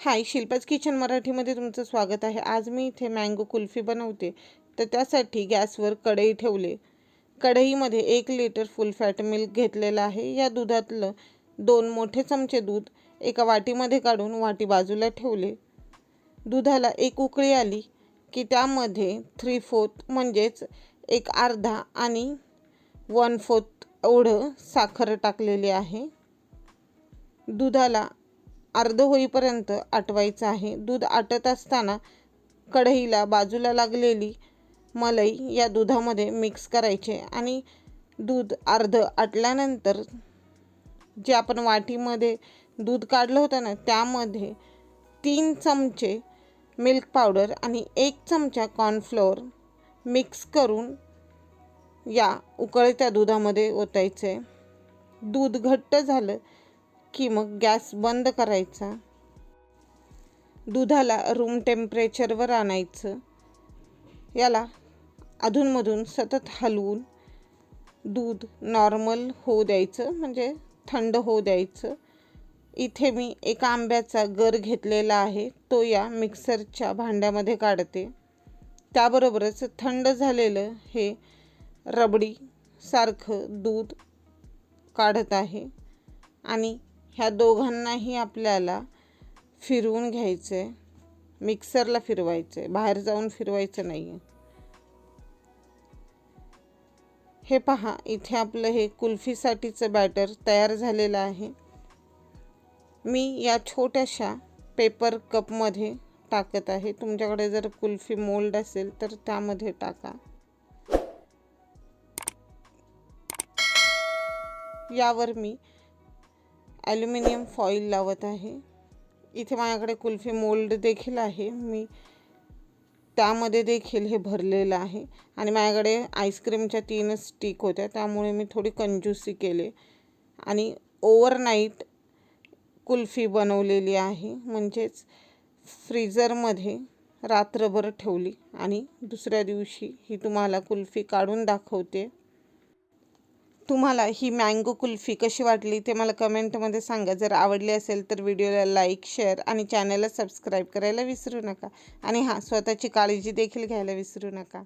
हाय, Shilpa's kitchen मराठीमध्ये तुमचं स्वागत आहे। आज मी इथे मँगो कुल्फी बनवते। तर त्यासाठी गॅसवर कढई ठेवले। कढईमध्ये 1 लिटर फुल फॅट मिल्क घेतलेलं आहे। या दुधातलं 2 मोठे चमचे दूध एका वाटीमध्ये काढून वाटी बाजूला ठेवले। दुधाला एक उकळी आली की त्यामध्ये 3/4 म्हणजेच एक अर्धा आणि 1/4 एवढं साखर टाकलेली आहे। दुधाला अर्ध होईपर्यंत आटवायचं आहे। दूध आटत असताना कढईला बाजूला लागलेली मलाई या दुधामध्ये मिक्स करायचे आणि दूध अर्ध आटल्यानंतर जे आपण वाटीमध्ये दूध काढलं होतं ना, त्यामध्ये 3 चमचे मिल्क पावडर आणि 1 चमचा कॉर्नफ्लोअर मिक्स करून या उकळत्या दुधामध्ये ओतायचे। दूध घट्ट झालं की मग गॅस बंद करायचा। दुधाला रूम टेम्परेचरवर आणायचं। याला अधूनमधून सतत हलवून दूध नॉर्मल होऊ द्यायचं, म्हणजे थंड होऊ द्यायचं। इथे मी एका आंब्याचा गर घेतलेला आहे, तो या मिक्सरच्या भांड्यामध्ये काढते। त्याबरोबरच थंड झालेलं हे रबडी सारखं दूध काढत आहे आणि ह्या दोघांनाही आपल्याला फिरवून घ्यायचं आहे। मिक्सरला फिरवायचं आहे, बाहेर जाऊन फिरवायचं नाही आहे। हे पहा, इथे आपलं हे कुल्फीसाठीचं बॅटर तयार झालेलं आहे। मी या छोट्याशा पेपर कपमध्ये टाकत आहे। तुमच्याकडे जर कुल्फी मोल्ड असेल तर त्यामध्ये टाका। यावर मी ॲल्युमिनियम फॉईल लावत आहे। इथे माझ्याकडे कुल्फी मोल्ड देखील आहे, मी त्यामध्ये देखील हे भरलेलं आहे आणि माझ्याकडे आईस्क्रीमच्या 3 स्टिक होत्या, त्यामुळे मी थोडी कंजूसी केले आणि ओव्हरनाईट कुल्फी बनवलेली आहे। म्हणजेच फ्रीजरमध्ये रात्रभर ठेवली आणि दुसऱ्या दिवशी ही तुम्हाला कुल्फी काढून दाखवते। तुम्हाला ही मँगो कुल्फी कशी वाटली ते मला कमेंटमध्ये सांगा। जर आवडली असेल तर व्हिडिओला लाईक, शेअर आणि चॅनलला सबस्क्राईब करायला विसरू नका। आणि हां, स्वतःची काळजी देखील घ्यायला विसरू नका।